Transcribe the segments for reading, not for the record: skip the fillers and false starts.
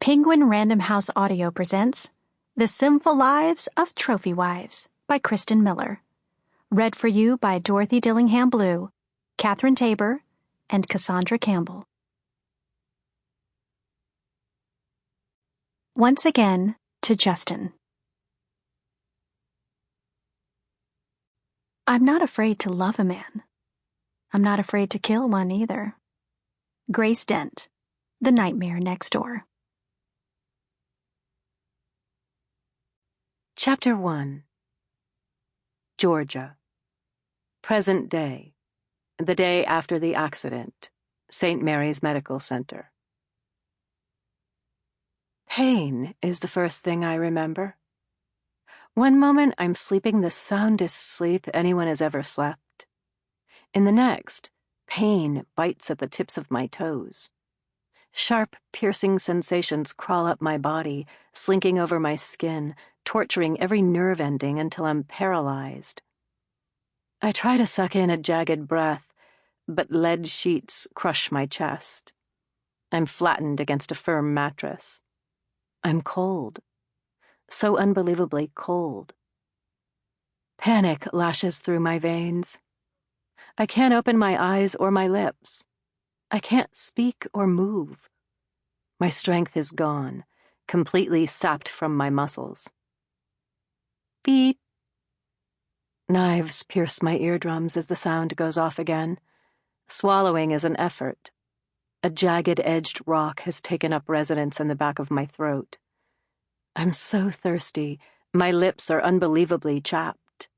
Penguin Random House Audio presents The Sinful Lives of Trophy Wives by Kristin Miller. Read for you by Dorothy Dillingham Blue, Catherine Tabor, and Cassandra Campbell. Once again, to Justin. I'm not afraid to love a man. I'm not afraid to kill one either. Grace Dent, The Nightmare Next Door. Chapter 1. Georgia. Present day. The day after the accident. St. Mary's Medical Center. Pain is the first thing I remember. One moment I'm sleeping the soundest sleep anyone has ever slept. In the next, pain bites at the tips of my toes. Sharp, piercing sensations crawl up my body, slinking over my skin, torturing every nerve ending until I'm paralyzed. I try to suck in a jagged breath, but lead sheets crush my chest. I'm flattened against a firm mattress. I'm cold. So unbelievably cold. Panic lashes through my veins. I can't open my eyes or my lips. I can't speak or move. My strength is gone, completely sapped from my muscles. Beep. Knives pierce my eardrums as the sound goes off again. Swallowing is an effort. A jagged-edged rock has taken up residence in the back of my throat. I'm so thirsty, my lips are unbelievably chapped.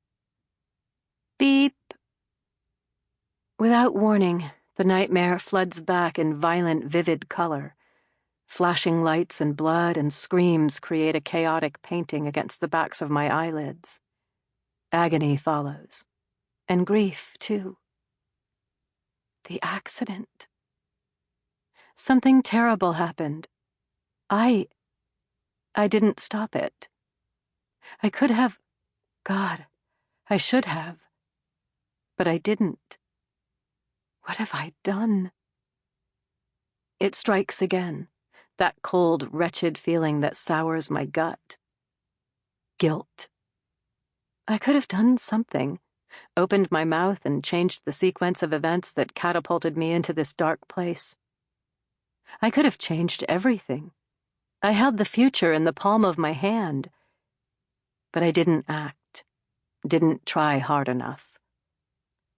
Beep. Without warning, the nightmare floods back in violent, vivid color. Flashing lights and blood and screams create a chaotic painting against the backs of my eyelids. Agony follows. And grief, too. The accident. Something terrible happened. I didn't stop it. I could have. God, I should have. But I didn't. What have I done? It strikes again, that cold, wretched feeling that sours my gut. Guilt. I could have done something, opened my mouth and changed the sequence of events that catapulted me into this dark place. I could have changed everything. I held the future in the palm of my hand. But I didn't act, didn't try hard enough.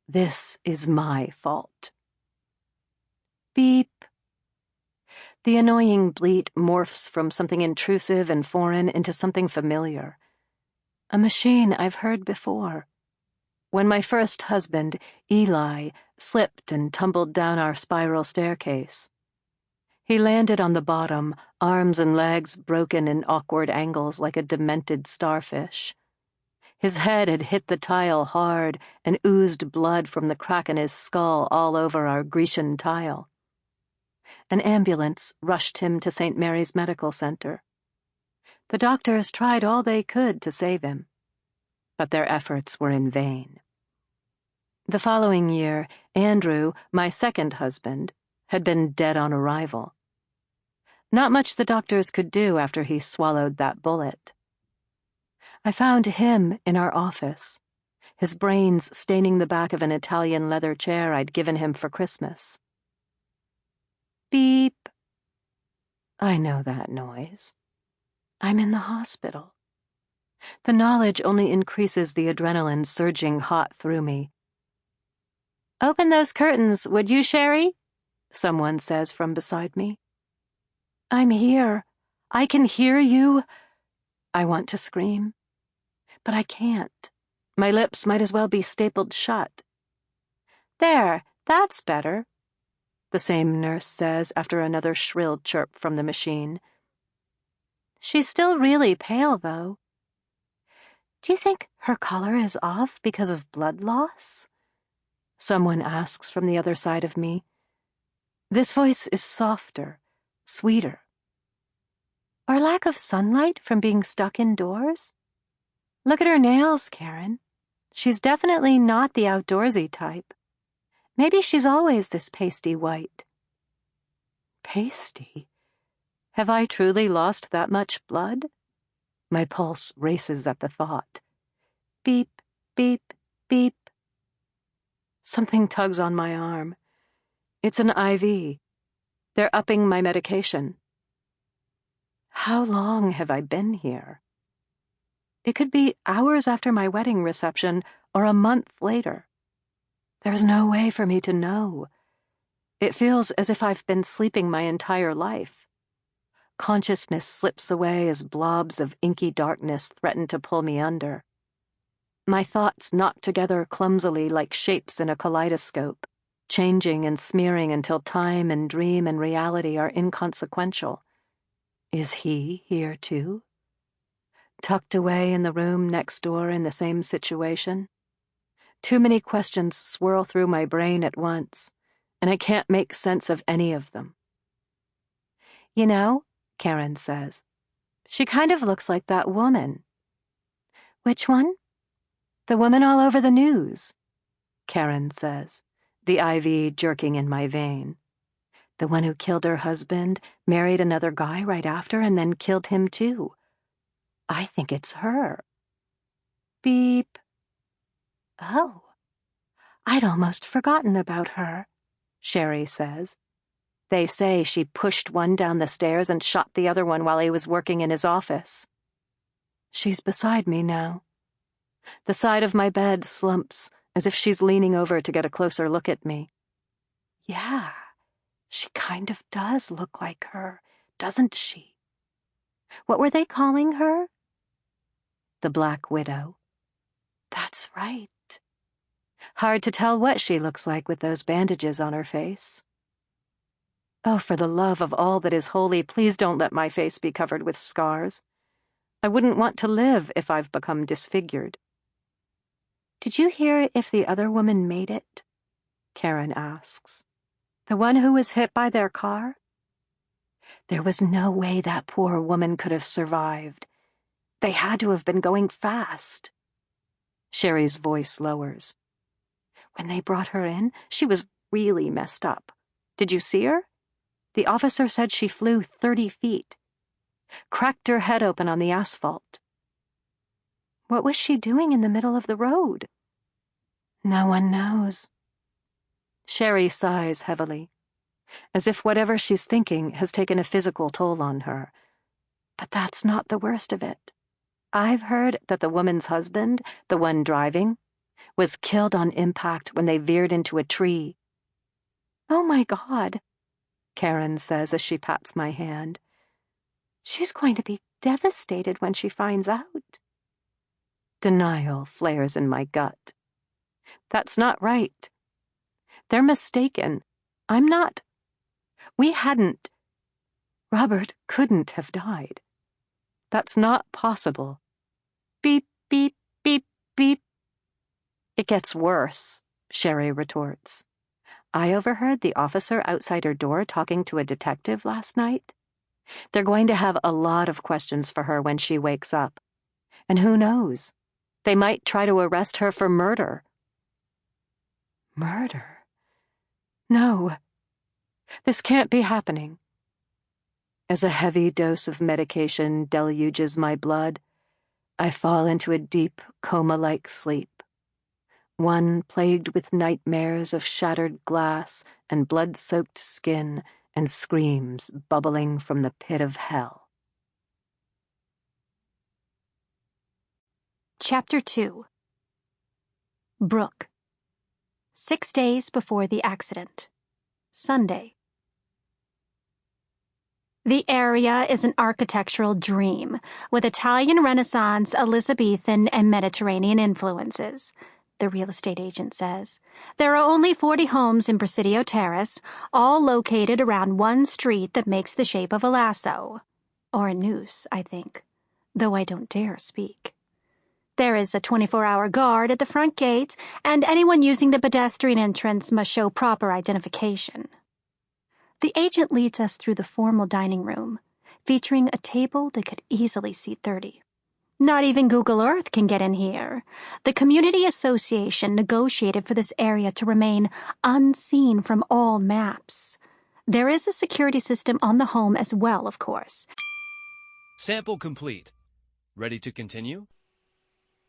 This is my fault. Beep. The annoying bleat morphs from something intrusive and foreign into something familiar. A machine I've heard before. When my first husband, Eli, slipped and tumbled down our spiral staircase. He landed on the bottom, arms and legs broken in awkward angles like a demented starfish. His head had hit the tile hard and oozed blood from the crack in his skull all over our Grecian tile. An ambulance rushed him to St. Mary's Medical Center. The doctors tried all they could to save him, but their efforts were in vain. The following year, Andrew, my second husband, had been dead on arrival. Not much the doctors could do after he swallowed that bullet. I found him in our office, his brains staining the back of an Italian leather chair I'd given him for Christmas. Beep. I know that noise. I'm in the hospital. The knowledge only increases the adrenaline surging hot through me. Open those curtains, would you, Sherry? Someone says from beside me. I'm here. I can hear you. I want to scream, but I can't. My lips might as well be stapled shut. There, that's better, the same nurse says after another shrill chirp from the machine. She's still really pale, though. Do you think her color is off because of blood loss? Someone asks from the other side of me. This voice is softer, sweeter. Or lack of sunlight from being stuck indoors? Look at her nails, Karen. She's definitely not the outdoorsy type. Maybe she's always this pasty white. Pasty? Have I truly lost that much blood? My pulse races at the thought. Beep, beep, beep. Something tugs on my arm. It's an IV. They're upping my medication. How long have I been here? It could be hours after my wedding reception or a month later. There's no way for me to know. It feels as if I've been sleeping my entire life. Consciousness slips away as blobs of inky darkness threaten to pull me under. My thoughts knock together clumsily like shapes in a kaleidoscope, changing and smearing until time and dream and reality are inconsequential. Is he here too? Tucked away in the room next door in the same situation? Too many questions swirl through my brain at once, and I can't make sense of any of them. You know, Karen says, she kind of looks like that woman. Which one? The woman all over the news, Karen says, the IV jerking in my vein. The one who killed her husband, married another guy right after, and then killed him too. I think it's her. Beep. Oh, I'd almost forgotten about her, Sherry says. They say she pushed one down the stairs and shot the other one while he was working in his office. She's beside me now. The side of my bed slumps as if she's leaning over to get a closer look at me. Yeah, she kind of does look like her, doesn't she? What were they calling her? The Black Widow. That's right. Hard to tell what she looks like with those bandages on her face. Oh, for the love of all that is holy, please don't let my face be covered with scars. I wouldn't want to live if I've become disfigured. Did you hear if the other woman made it? Karen asks. The one who was hit by their car? There was no way that poor woman could have survived. They had to have been going fast. Sherry's voice lowers. When they brought her in, she was really messed up. Did you see her? The officer said she flew 30 feet. Cracked her head open on the asphalt. What was she doing in the middle of the road? No one knows. Sherry sighs heavily, as if whatever she's thinking has taken a physical toll on her. But that's not the worst of it. I've heard that the woman's husband, the one driving, was killed on impact when they veered into a tree. Oh my God, Karen says as she pats my hand. She's going to be devastated when she finds out. Denial flares in my gut. That's not right. They're mistaken. I'm not. We hadn't. Robert couldn't have died. That's not possible. Beep, beep, beep, beep. It gets worse, Sherry retorts. I overheard the officer outside her door talking to a detective last night. They're going to have a lot of questions for her when she wakes up. And who knows? They might try to arrest her for murder. Murder? No. This can't be happening. As a heavy dose of medication deluges my blood, I fall into a deep, coma-like sleep. One plagued with nightmares of shattered glass and blood-soaked skin and screams bubbling from the pit of hell. Chapter 2. Brooke. 6 days before the accident. Sunday. The area is an architectural dream, with Italian Renaissance, Elizabethan, and Mediterranean influences, the real estate agent says. There are only 40 homes in Presidio Terrace, all located around one street that makes the shape of a lasso. Or a noose, I think, though I don't dare speak. There is a 24-hour guard at the front gate, and anyone using the pedestrian entrance must show proper identification. The agent leads us through the formal dining room, featuring a table that could easily seat 30. Not even Google Earth can get in here. The Community Association negotiated for this area to remain unseen from all maps. There is a security system on the home as well, of course. Sample complete. Ready to continue?